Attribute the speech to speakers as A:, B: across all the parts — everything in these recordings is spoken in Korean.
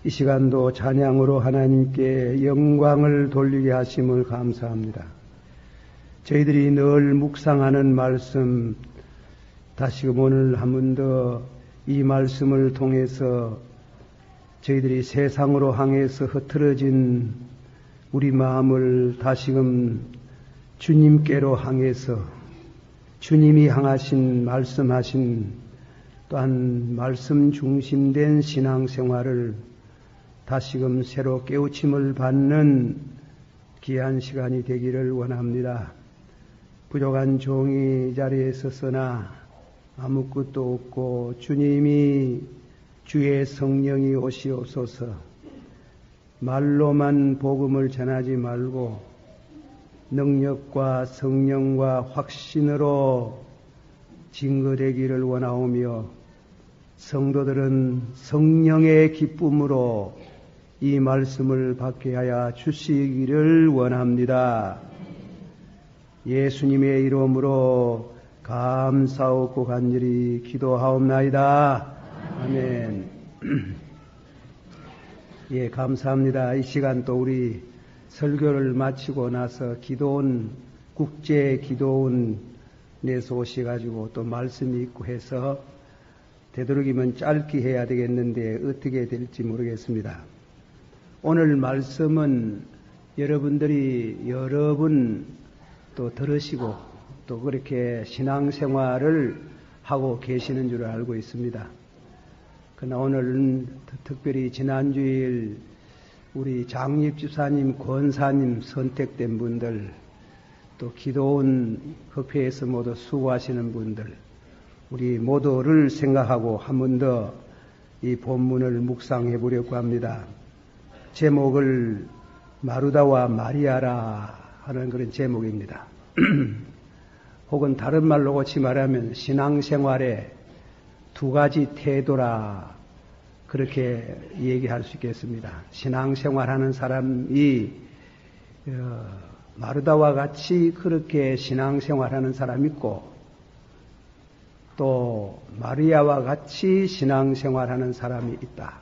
A: 이 시간도 찬양으로 하나님께 영광을 돌리게 하심을 감사합니다. 저희들이 늘 묵상하는 말씀, 다시금 오늘 한 번 더 이 말씀을 통해서 저희들이 세상으로 향해서 흐트러진 우리 마음을 다시금 주님께로 향해서 주님이 향하신 말씀하신 또한 말씀 중심된 신앙생활을 다시금 새로 깨우침을 받는 귀한 시간이 되기를 원합니다. 부족한 종이 자리에 섰으나 아무것도 없고 주님이 주의 성령이 오시옵소서. 말로만 복음을 전하지 말고 능력과 성령과 확신으로 증거되기를 원하오며 성도들은 성령의 기쁨으로 이 말씀을 받게 하여 주시기를 원합니다. 예수님의 이름으로 감사하고 간절히 기도하옵나이다. 아멘. 예, 감사합니다. 이 시간 또 우리 설교를 마치고 나서 기도원, 국제 기도원에서 오셔가지고 또 말씀이 있고 해서 되도록이면 짧게 해야 되겠는데 어떻게 될지 모르겠습니다. 오늘 말씀은 여러분들이 여러 번 또 들으시고 또 그렇게 신앙생활을 하고 계시는 줄 알고 있습니다. 그러나 오늘은 특별히 지난주일 우리 장립집사님, 권사님 선택된 분들, 또 기도원 협회에서 모두 수고하시는 분들, 우리 모두를 생각하고 한 번 더 이 본문을 묵상해 보려고 합니다. 제목을 마르다와 마리아라 하는 그런 제목입니다. 혹은 다른 말로 고치 말하면 신앙생활의 두 가지 태도라 그렇게 얘기할 수 있겠습니다. 신앙생활하는 사람이 마르다와 같이 그렇게 신앙생활하는 사람이 있고 또 마리아와 같이 신앙생활하는 사람이 있다.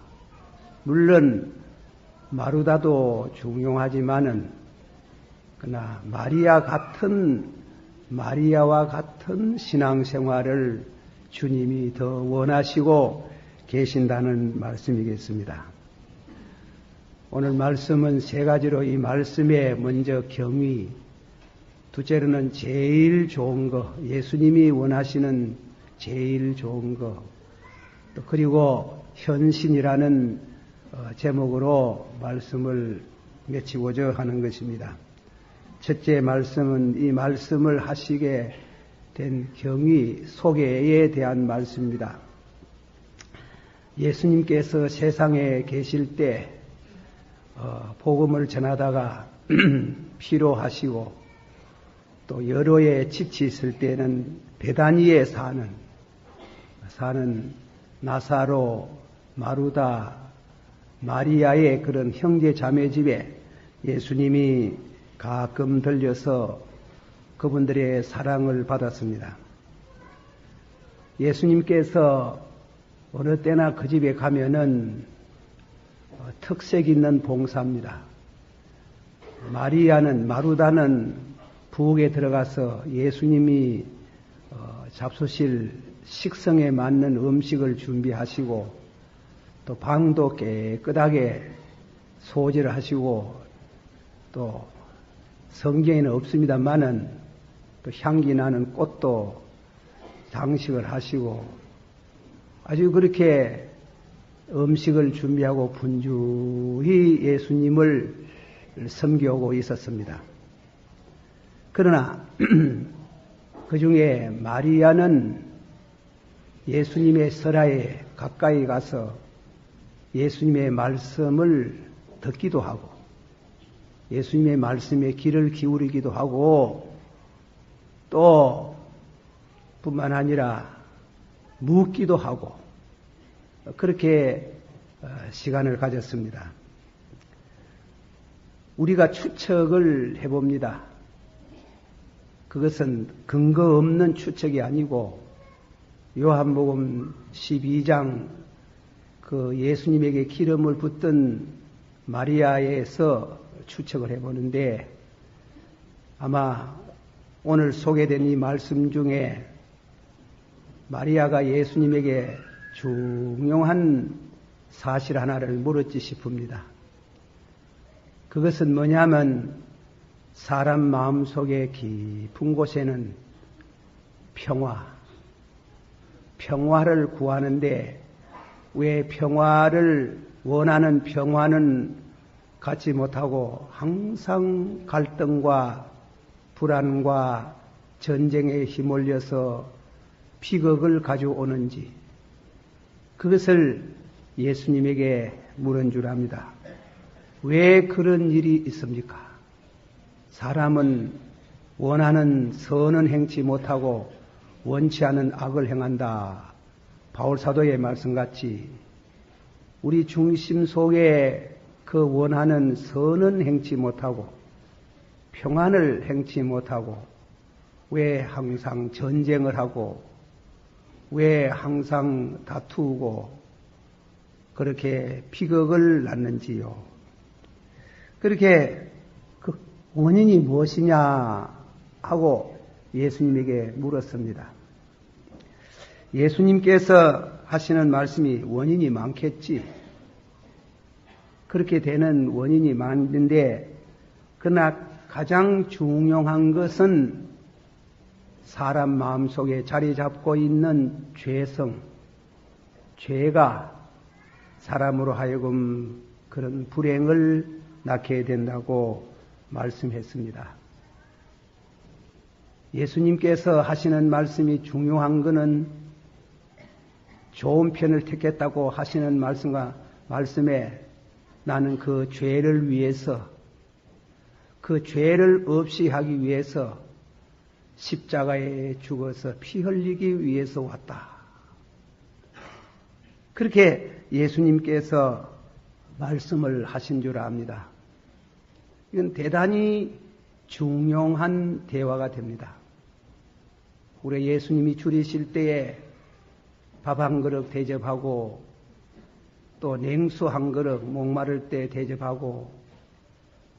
A: 물론 마르다도 중요하지만은 그러나 마리아와 같은 신앙생활을 주님이 더 원하시고 계신다는 말씀이겠습니다. 오늘 말씀은 세 가지로 이 말씀에 먼저 경위, 둘째로는 제일 좋은 거, 예수님이 원하시는 제일 좋은 거, 또 그리고 현신이라는 제목으로 말씀을 맺히고자 하는 것입니다. 첫째 말씀은 이 말씀을 하시게 된 경위, 소개에 대한 말씀입니다. 예수님께서 세상에 계실 때 복음을 전하다가 피로하시고 또 여로에 지치 있을 때는 베다니에 사는 나사로, 마르다, 마리아의 그런 형제 자매 집에 예수님이 가끔 들려서 그분들의 사랑을 받았습니다. 예수님께서 어느 때나 그 집에 가면은 특색 있는 봉사입니다. 마르다는 부엌에 들어가서 예수님이 잡수실 식성에 맞는 음식을 준비하시고 또 방도 깨끗하게 소지를 하시고 또 성경에는 없습니다만은 또 향기 나는 꽃도 장식을 하시고 아주 그렇게 음식을 준비하고 분주히 예수님을 섬겨오고 있었습니다. 그러나 그 중에 마리아는 예수님의 설화에 가까이 가서 예수님의 말씀을 듣기도 하고 예수님의 말씀에 귀를 기울이기도 하고 또 뿐만 아니라 묻기도 하고 그렇게 시간을 가졌습니다. 우리가 추측을 해봅니다. 그것은 근거 없는 추측이 아니고 요한복음 12장 그 예수님에게 기름을 붓던 마리아에서 추측을 해보는데 아마 오늘 소개된 이 말씀 중에 마리아가 예수님에게 중요한 사실 하나를 물었지 싶습니다. 그것은 뭐냐면 사람 마음속의 깊은 곳에는 평화를 구하는데 왜 평화를 원하는 평화는 갖지 못하고 항상 갈등과 불안과 전쟁에 휘몰려서 비극을 가져오는지 그것을 예수님에게 물은 줄 압니다. 왜 그런 일이 있습니까? 사람은 원하는 선은 행치 못하고 원치 않은 악을 행한다. 바울 사도의 말씀같이 우리 중심 속에 그 원하는 선은 행치 못하고 평안을 행치 못하고 왜 항상 전쟁을 하고 왜 항상 다투고 그렇게 비극을 낳는지요. 그렇게 그 원인이 무엇이냐 하고 예수님에게 물었습니다. 예수님께서 하시는 말씀이 원인이 많겠지. 그렇게 되는 원인이 많은데 그러나 가장 중요한 것은 사람 마음속에 자리 잡고 있는 죄가 사람으로 하여금 그런 불행을 낳게 된다고 말씀했습니다. 예수님께서 하시는 말씀이 중요한 것은 좋은 편을 택했다고 하시는 말씀에 나는 그 죄를 위해서 그 죄를 없이 하기 위해서 십자가에 죽어서 피 흘리기 위해서 왔다. 그렇게 예수님께서 말씀을 하신 줄 압니다. 이건 대단히 중요한 대화가 됩니다. 우리 예수님이 줄이실 때에 밥 한 그릇 대접하고 또 냉수 한 그릇 목마를 때 대접하고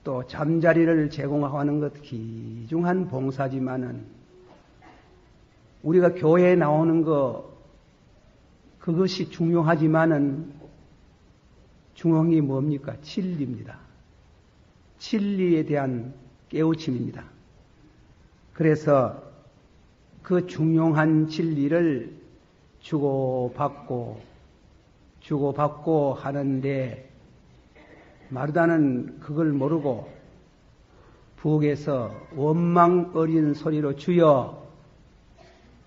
A: 또 잠자리를 제공하는 것 귀중한 봉사지만은 우리가 교회에 나오는 그것이 중요하지만은 중요한 뭡니까? 진리입니다. 진리에 대한 깨우침입니다. 그래서 그 중요한 진리를 주고받고 하는데 마르다는 그걸 모르고 부엌에서 원망 어린 소리로 주여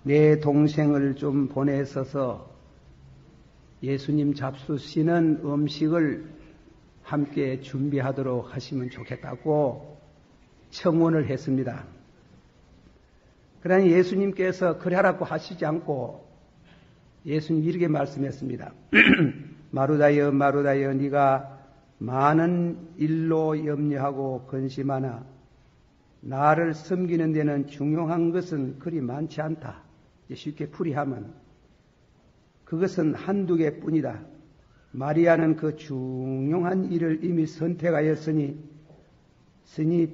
A: 내 동생을 좀 보내서서 예수님 잡수시는 음식을 함께 준비하도록 하시면 좋겠다고 청원을 했습니다. 그러니 예수님께서 그래 하라고 하시지 않고 예수님 이렇게 말씀했습니다. 마르다여 마르다여 네가 많은 일로 염려하고 근심하나 나를 섬기는 데는 중요한 것은 그리 많지 않다. 쉽게 풀이하면 그것은 한두 개뿐이다. 마리아는 그 중요한 일을 이미 선택하였으니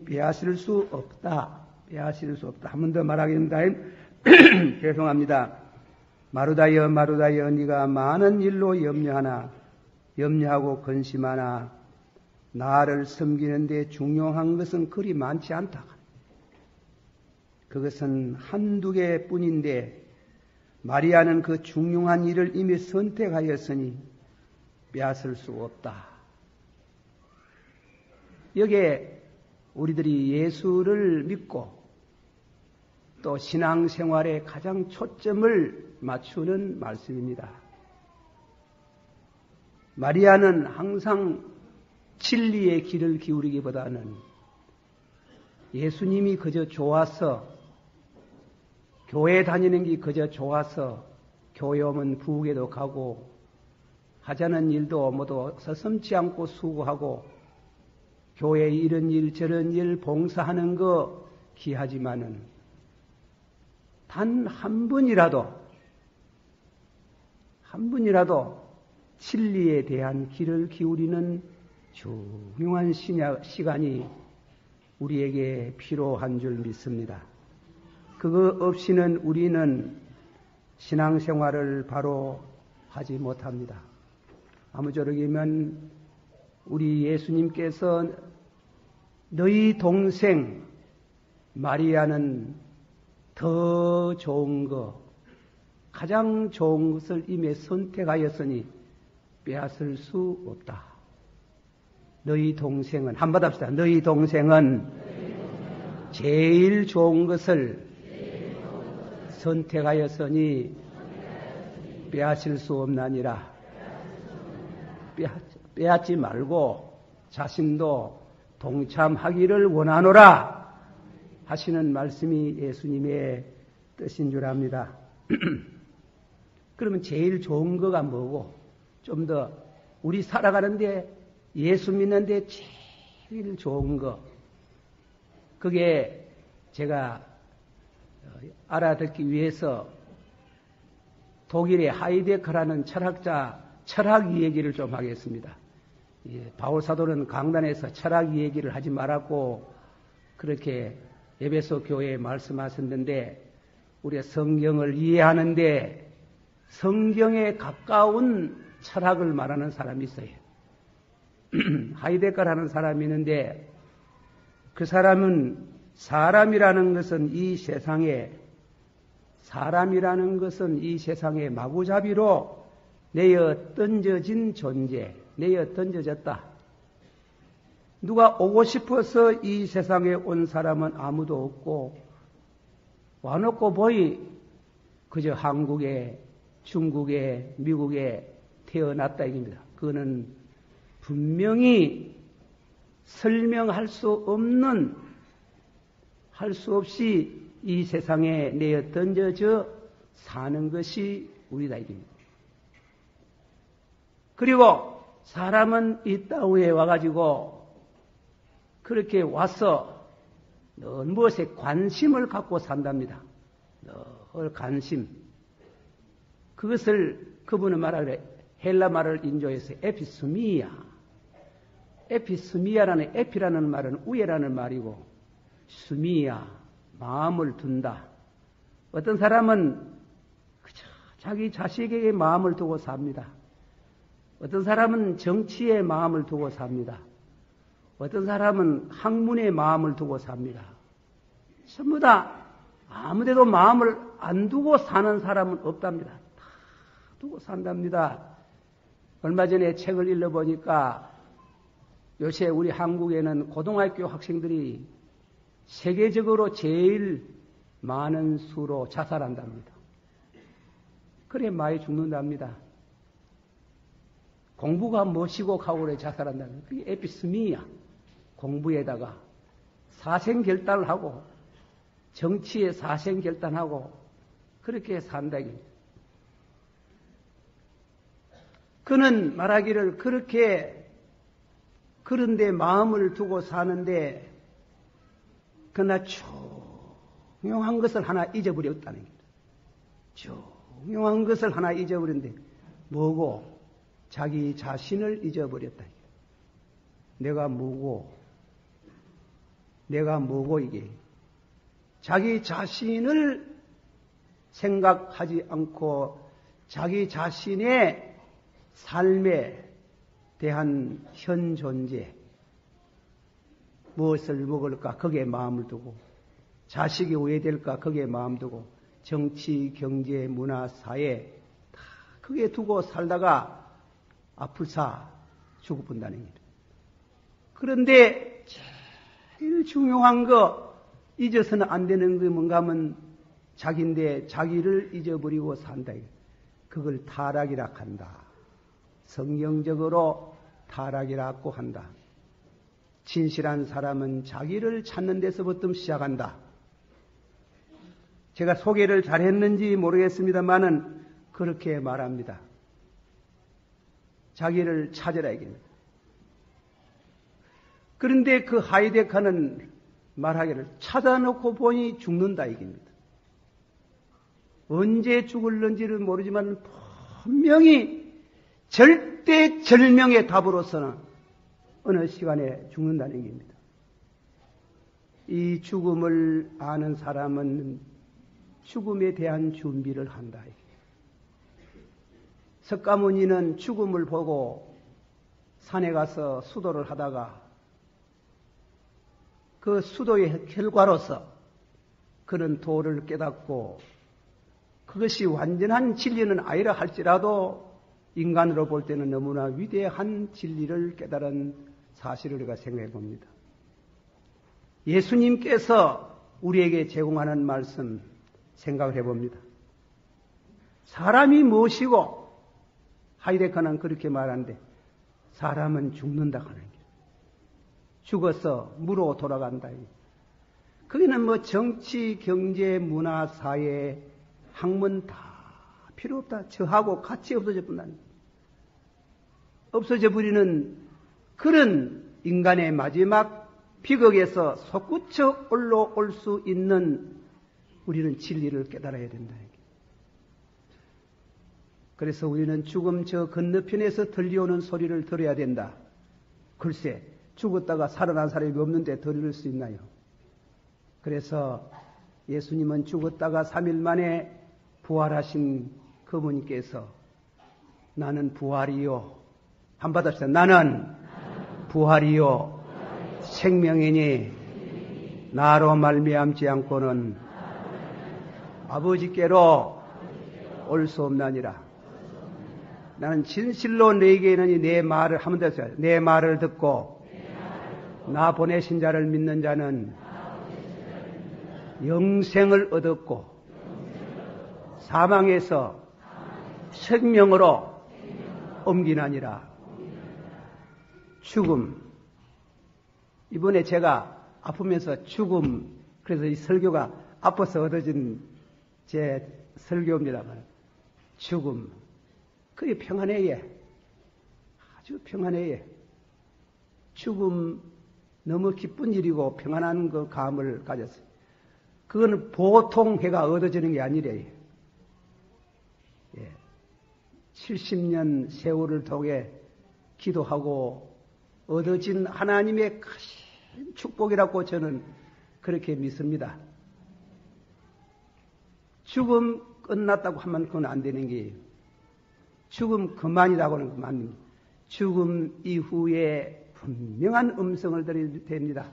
A: 빼앗을 수 없다. 한 번 더 말하겠습니다. 죄송합니다. 마르다여 마르다여 네가 많은 일로 염려하고 근심하나 나를 섬기는 데 중요한 것은 그리 많지 않다. 그것은 한두 개뿐인데 마리아는 그 중요한 일을 이미 선택하였으니 빼앗을 수 없다. 여기에 우리들이 예수를 믿고 또 신앙생활에 가장 초점을 맞추는 말씀입니다. 마리아는 항상 진리의 길을 기울이기보다는 예수님이 그저 좋아서 교회 다니는 게 그저 좋아서 교회 오면 부엌에도 가고 하자는 일도 모두 서슴지 않고 수고하고 교회 이런 일 저런 일 봉사하는 거 귀하지만은 단 한 번이라도 진리에 대한 귀를 기울이는 중요한 시간이 우리에게 필요한 줄 믿습니다. 그거 없이는 우리는 신앙생활을 바로 하지 못합니다. 아무쪼록이면 우리 예수님께서 너희 동생 마리아는 더 좋은 것, 가장 좋은 것을 이미 선택하였으니 빼앗을 수 없다. 너희 동생은, 한번 합시다. 너희 동생은 제일 좋은 것을 선택하였으니 빼앗을 수 없나니라. 빼앗지 말고 자신도 동참하기를 원하노라 하시는 말씀이 예수님의 뜻인 줄 압니다. 그러면 제일 좋은 거가 뭐고, 좀 더 우리 살아가는데 예수 믿는데 제일 좋은 거, 그게 제가 알아듣기 위해서 독일의 하이데커라는 철학자 철학 이야기를 좀 하겠습니다. 바울 사도는 강단에서 철학 이야기를 하지 말았고 그렇게 에베소 교회에 말씀하셨는데, 우리가 성경을 이해하는데 성경에 가까운 철학을 말하는 사람이 있어요. 하이데커라는 사람이 있는데, 그 사람은 사람이라는 것은 이 세상에 마구잡이로 내어 던져진 존재, 내어 던져졌다. 누가 오고 싶어서 이 세상에 온 사람은 아무도 없고, 와놓고 보이 그저 한국에, 중국에, 미국에 태어났다 이겁니다. 그거는 분명히 설명할 수 없는, 할 수 없이 이 세상에 내어 던져져 사는 것이 우리다 이겁니다. 그리고 사람은 이 땅에 와가지고 그렇게 와서 늘 무엇에 관심을 갖고 산답니다. 늘 관심. 그것을 그분은 말하기를 헬라 말을 인조해서 에피스미야. 에피스미야라는, 에피라는 말은 우애라는 말이고, 스미야, 마음을 둔다. 어떤 사람은 그저 자기 자식에게 마음을 두고 삽니다. 어떤 사람은 정치에 마음을 두고 삽니다. 어떤 사람은 학문에 마음을 두고 삽니다. 전부 다 아무데도 마음을 안 두고 사는 사람은 없답니다. 다 두고 산답니다. 얼마 전에 책을 읽어보니까 요새 우리 한국에는 고등학교 학생들이 세계적으로 제일 많은 수로 자살한답니다. 그래 많이 죽는답니다. 공부가 멋이고 가고 그래 자살한다는, 그게 에피스미야. 공부에다가 사생결단을 하고 정치에 사생결단하고 그렇게 산다. 그는 말하기를 그렇게 그런데 마음을 두고 사는데, 그러나 중요한 것을 하나 잊어버렸다는 겁니다. 중요한 것을 하나 잊어버렸는데 뭐고? 자기 자신을 잊어버렸다. 내가 뭐고 이게. 자기 자신을 생각하지 않고 자기 자신의 삶에 대한 현 존재, 무엇을 먹을까 거기에 마음을 두고, 자식이 왜 될까 거기에 마음 두고, 정치, 경제, 문화, 사회 다 거기에 두고 살다가 아플사 죽어본다는 겁니다. 그런데 제일 중요한 거 잊어서는 안 되는 게 뭔가 하면 자기인데 자기를 잊어버리고 산다. 그걸 타락이라 한다. 성경적으로 타락이라고 한다. 진실한 사람은 자기를 찾는 데서부터 시작한다. 제가 소개를 잘했는지 모르겠습니다만은 그렇게 말합니다. 자기를 찾으라 이깁니다. 그런데 그 하이데커는 말하기를 찾아놓고 보니 죽는다 이깁니다. 언제 죽을는지를 모르지만 분명히 절대 절명의 답으로서는 어느 시간에 죽는다는 얘기입니다. 이 죽음을 아는 사람은 죽음에 대한 준비를 한다. 석가모니는 죽음을 보고 산에 가서 수도를 하다가 그 수도의 결과로서 그는 도를 깨닫고 그것이 완전한 진리는 아니라 할지라도 인간으로 볼 때는 너무나 위대한 진리를 깨달은 사실을 우리가 생각해 봅니다. 예수님께서 우리에게 제공하는 말씀 생각을 해봅니다. 사람이 무엇이고 하이데커는 그렇게 말하는데 사람은 죽는다 하는 게 죽어서 무로 돌아간다. 거기는 뭐 정치, 경제, 문화, 사회, 학문 다 필요 없다. 저하고 같이 없어져 버린다. 없어져 버리는 그런 인간의 마지막 비극에서 솟구쳐 올라올 수 있는 우리는 진리를 깨달아야 된다. 그래서 우리는 죽음 저 건너편에서 들려오는 소리를 들어야 된다. 글쎄, 죽었다가 살아난 사람이 없는데 들을 수 있나요? 그래서 예수님은 죽었다가 3일 만에 부활하신 그분께서 나는 부활이요. 한 받았어요. 나는 부활이요. 생명이니 나로 말미암지 않고는 아버지께로 올 수 없나니라. 나는 진실로 너에게 이르니 내 말을 한번 더 했어요. 내 말을 듣고 나 보내신 자를 믿는 자는 영생을 얻었고 사망에서 생명으로 옮기나니라. 죽음. 이번에 제가 아프면서 죽음, 그래서 이 설교가 아파서 얻어진 제 설교입니다만, 죽음. 그게 평안해요. 아주 평안해요. 죽음 너무 기쁜 일이고 평안한 그 감을 가졌어요. 그거는 보통 해가 얻어지는 게 아니래요. 70년 세월을 통해 기도하고 얻어진 하나님의 큰 축복이라고 저는 그렇게 믿습니다. 죽음 끝났다고 하면 그건 안 되는 게예요. 죽음 그만이라고 하는 건 맞는 거예요. 죽음 이후에 분명한 음성을 드려야 됩니다.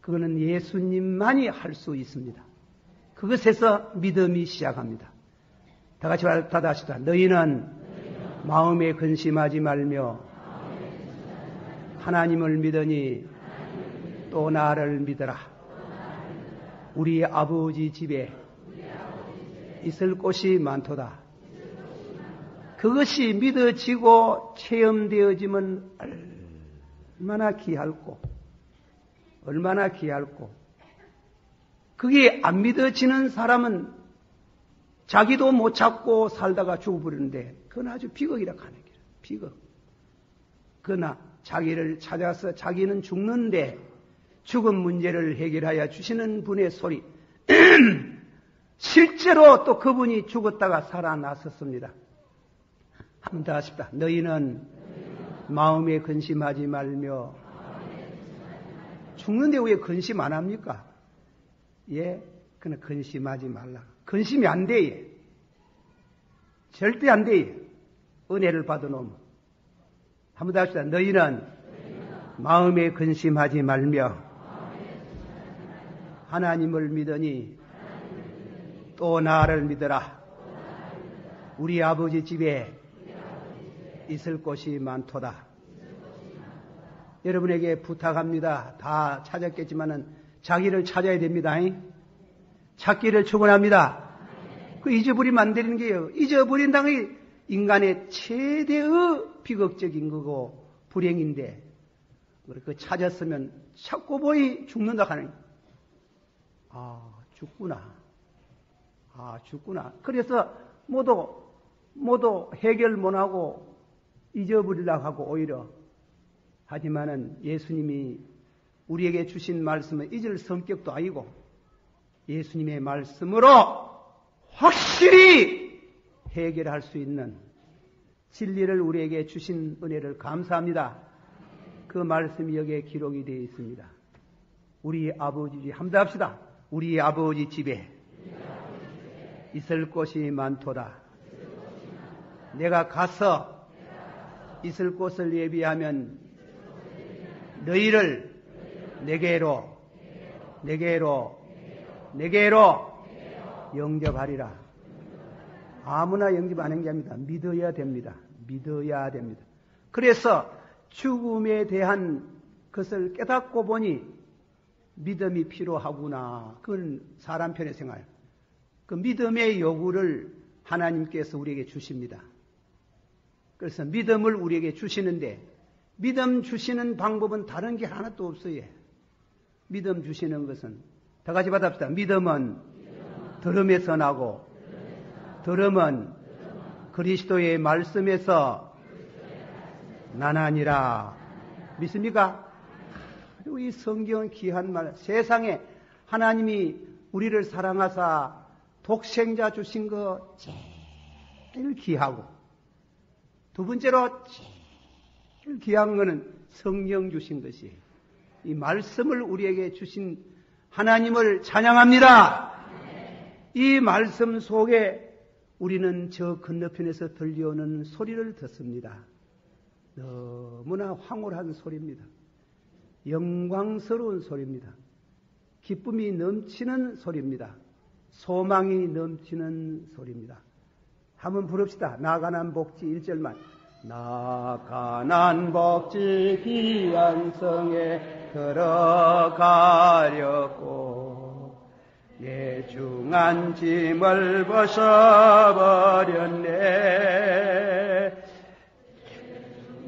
A: 그거는 예수님만이 할 수 있습니다. 그것에서 믿음이 시작합니다. 다 같이 다시다. 너희는 마음에 근심하지 말며 하나님을 믿으니 또 나를 믿어라. 우리 아버지 집에 있을 곳이 많도다. 그것이 믿어지고 체험되어지면 얼마나 귀할꼬. 얼마나 귀할꼬. 그게 안 믿어지는 사람은 자기도 못 찾고 살다가 죽어버리는데 그건 아주 비극이라 하는 거예요. 비극. 그러나 자기를 찾아서 자기는 죽는데 죽은 문제를 해결하여 주시는 분의 소리. 실제로 또 그분이 죽었다가 살아났었습니다. 한 번 더 하십시다. 너희는 마음에 근심하지 말며 죽는데 왜 근심 안 합니까? 예, 그는 근심하지 말라. 근심이 안 돼. 예. 절대 안 돼. 예. 은혜를 받아놓으면. 한 번 더 합시다. 너희는 마음에 근심하지 말며 하나님을 믿으니 또 나를 믿어라. 우리 아버지 집에 있을 곳이 많도다. 여러분에게 부탁합니다. 다 찾았겠지만은 자기를 찾아야 됩니다. 찾기를 축원합니다. 그 잊어버리면 안 되는 게요. 잊어버린다는 게 인간의 최대의 비극적인 거고 불행인데 그 찾았으면 찾고 보이 죽는다 하는. 죽구나. 죽구나. 그래서 모두 해결 못하고 잊어버리려고 하고 오히려 하지만은 예수님이 우리에게 주신 말씀은 잊을 성격도 아니고 예수님의 말씀으로 확실히 해결할 수 있는 진리를 우리에게 주신 은혜를 감사합니다. 그 말씀이 여기에 기록이 되어 있습니다. 우리 아버지 함대합시다. 우리 아버지 집에 있을 곳이 많도다. 내가 가서 있을 곳을 예비하면 너희를 내게로 영접하리라. 아무나 영접 안 행합니다. 믿어야 됩니다. 믿어야 됩니다. 그래서 죽음에 대한 것을 깨닫고 보니 믿음이 필요하구나. 그건 사람 편의 생활. 그 믿음의 요구를 하나님께서 우리에게 주십니다. 그래서 믿음을 우리에게 주시는데 믿음 주시는 방법은 다른 게 하나도 없어요. 믿음 주시는 것은 다 같이 받합시다. 믿음은 들음에서 나고 들음은 그리스도의 말씀에서 나나니라. 믿습니까? 이 성경은 귀한 말. 세상에 하나님이 우리를 사랑하사 독생자 주신 거 제일 귀하고 두 번째로 제일 귀한 거는 성령 주신 것이에요. 이 말씀을 우리에게 주신 하나님을 찬양합니다. 이 말씀 속에 우리는 저 건너편에서 들려오는 소리를 듣습니다. 너무나 황홀한 소리입니다. 영광스러운 소리입니다. 기쁨이 넘치는 소리입니다. 소망이 넘치는 소리입니다. 한번 부릅시다. 나가난 복지 1절만. 나가난 복지 귀한 성에 들어가려고 내 중한 짐을 벗어버렸네.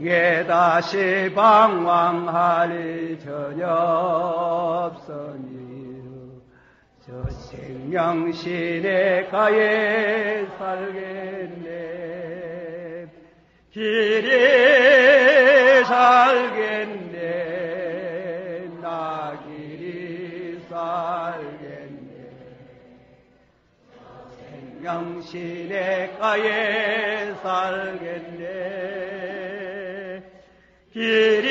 A: 예 다시 방황할 전혀 없으니 저 생명신의 가에 살겠네. 길이 살겠네. 나 길이 살겠네. 생명신의 가에 살겠네. 길이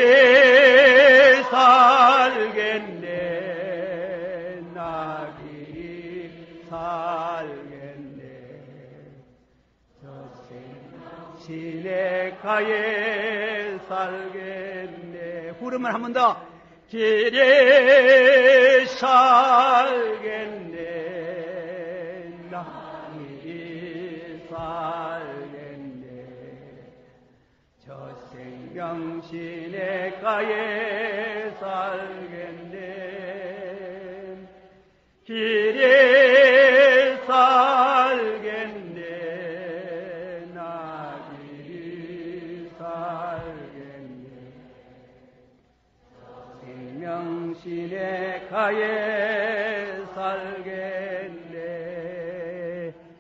A: 살겠네. 나 길이 살겠네. 저 생명신의 가에 살겠네. 부르면 한 번 더. 길이 살겠네. 나 길이 살겠네. 저 생명신의 가에 살겠네. 길이 살겠네. 나 길이 살겠네. 생명신의 가에 살겠네.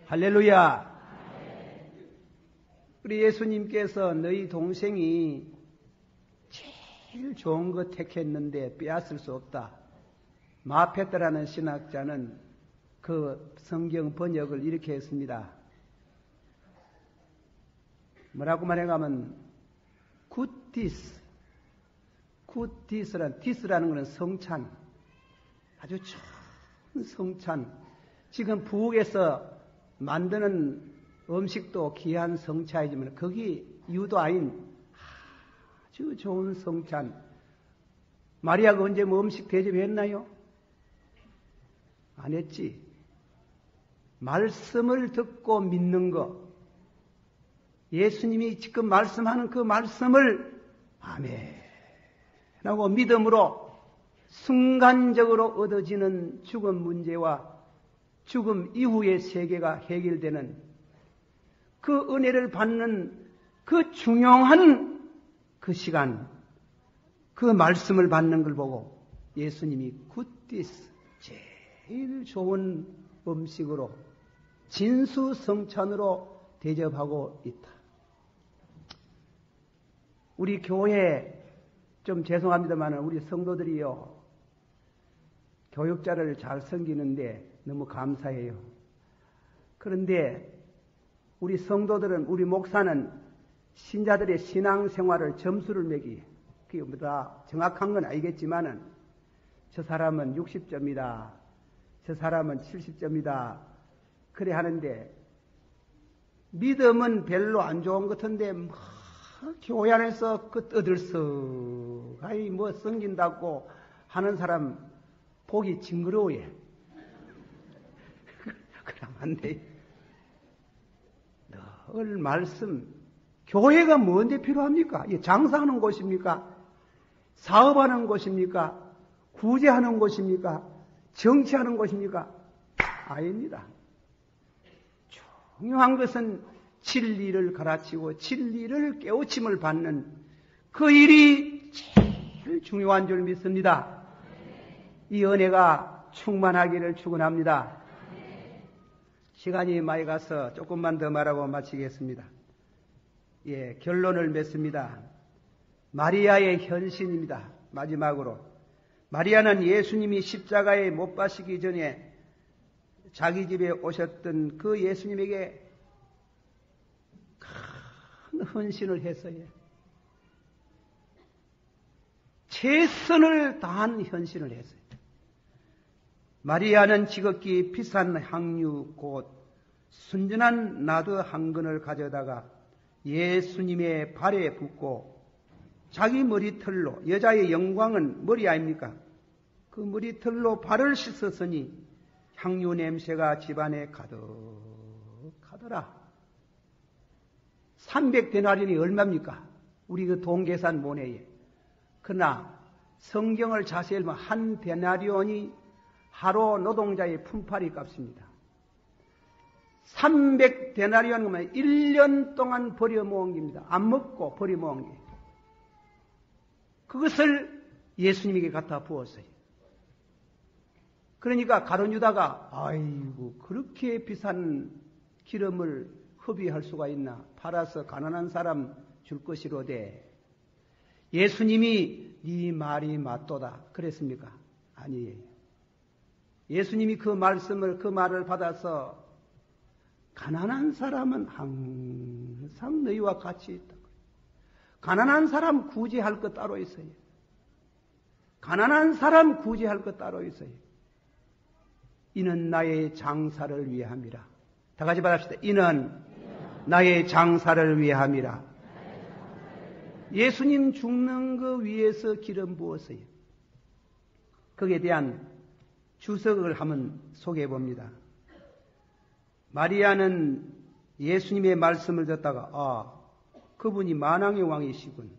A: 할렐루야. 우리 예수님께서 너희 동생이 제일 좋은 거 택했는데 빼앗을 수 없다. 마페트라는 신학자는 그 성경 번역을 이렇게 했습니다. 뭐라고 말해가면 굿디스. 굿디스라는 디스라는 것은 성찬. 아주 좋은 성찬. 지금 부엌에서 만드는 음식도 귀한 성찬이지만 거기 이유도 아닌 아주 좋은 성찬. 마리아가 언제 뭐 음식 대접했나요? 안 했지. 말씀을 듣고 믿는 거. 예수님이 지금 말씀하는 그 말씀을 아멘 하고 믿음으로 순간적으로 얻어지는 죽음 문제와 죽음 이후의 세계가 해결되는 그 은혜를 받는 그 중요한 그 시간, 그 말씀을 받는 걸 보고 예수님이 굿디스, 제일 좋은 음식으로 진수성찬으로 대접하고 있다. 우리 교회 좀 죄송합니다만 우리 성도들이요 교육자를 잘 섬기는데 너무 감사해요. 그런데 우리 성도들은, 우리 목사는 신자들의 신앙생활을 점수를 매기, 그게 뭐다 정확한 건 아니겠지만은 저 사람은 60점이다, 저 사람은 70점이다, 그래 하는데 믿음은 별로 안 좋은 것 같은데 막 교회 안에서 그 떠들썩하니 뭐 성긴다고 하는 사람 보기 징그러워해. 그럼 안 돼. 늘 말씀, 교회가 뭔데 필요합니까? 장사하는 곳입니까? 사업하는 곳입니까? 구제하는 곳입니까? 정치하는 곳입니까? 아닙니다. 중요한 것은 진리를 가르치고 진리를 깨우침을 받는 그 일이 제일 중요한 줄 믿습니다. 이 은혜가 충만하기를 축원합니다. 시간이 많이 가서 조금만 더 말하고 마치겠습니다. 결론을 맺습니다. 마리아의 현신입니다. 마지막으로 마리아는 예수님이 십자가에 못 박히기 전에 자기 집에 오셨던 그 예수님에게 큰 헌신을 했어요. 최선을 다한 헌신을 했어요. 마리아는 지극히 비싼 향유 곧 순전한 나드 한 근을 가져다가 예수님의 발에 붓고 자기 머리털로, 여자의 영광은 머리 아닙니까? 그 머리털로 발을 씻었으니 향유 냄새가 집안에 가득하더라. 300데나리온이 얼마입니까? 우리 그 돈 계산 못해요. 그러나 성경을 자세히 보면 한 데나리온이 하루 노동자의 품팔이 값입니다. 300데나리온이면 1년 동안 버려 모은 겁니다. 안 먹고 버려 모은 게. 그것을 예수님에게 갖다 부었어요. 그러니까 가룟 유다가 아이고 그렇게 비싼 기름을 허비할 수가 있나? 팔아서 가난한 사람 줄 것이로되 예수님이 네 말이 맞도다 그랬습니까? 아니에요. 예수님이 그 말을 받아서 가난한 사람은 항상 너희와 같이 있다. 가난한 사람 구제할 것 따로 있어요. 가난한 사람 구제할 것 따로 있어요. 이는 나의 장사를 위함이라. 다 같이 받읍시다. 이는 나의 장사를 위함이라. 예수님 죽는 그 위에서 기름 부었어요. 거기에 대한 주석을 한번 소개해 봅니다. 마리아는 예수님의 말씀을 듣다가 그분이 만왕의 왕이시군,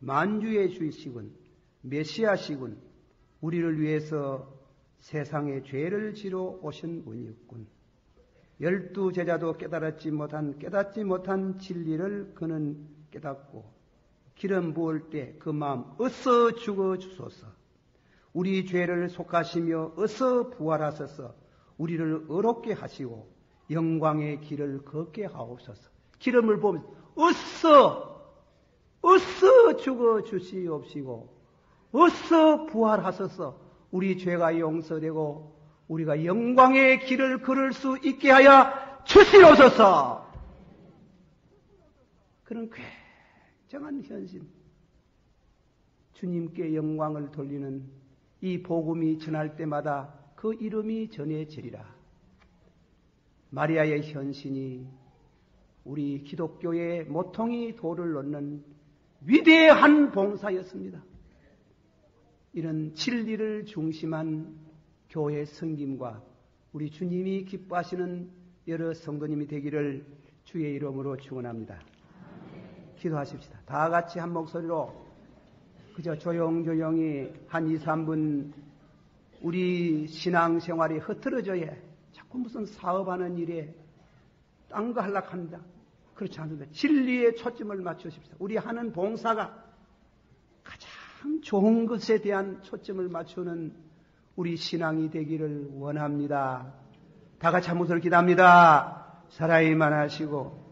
A: 만주의 주이시군, 메시아시군, 우리를 위해서 세상의 죄를 지러 오신 분이었군. 12 제자도 깨닫지 못한 진리를 그는 깨닫고 기름 부을 때 그 마음 어서 죽어 주소서. 우리 죄를 속하시며 어서 부활하소서. 우리를 의롭게 하시고 영광의 길을 걷게 하옵소서. 기름을 보면서 어서 죽어 주시옵시고 어서 부활하소서. 우리 죄가 용서되고 우리가 영광의 길을 걸을 수 있게 하여 주시옵소서. 그런 굉장한 현신, 주님께 영광을 돌리는 이 복음이 전할 때마다 그 이름이 전해지리라. 마리아의 현신이 우리 기독교의 모퉁이 돌을 놓는 위대한 봉사였습니다. 이런 진리를 중심한 교회 섬김과 우리 주님이 기뻐하시는 여러 성도님이 되기를 주의 이름으로 축원합니다. 기도하십시다. 다 같이 한 목소리로 그저 조용조용히 한 2, 3분 우리 신앙생활이 흐트러져야 자꾸 무슨 사업하는 일에 딴 거 하려고 합니다. 그렇지 않습니다. 진리에 초점을 맞추십시오. 우리 하는 봉사가 가장 좋은 것에 대한 초점을 맞추는 우리 신앙이 되기를 원합니다. 다 같이 한 목소리로 기도합니다. 사랑이 많으시고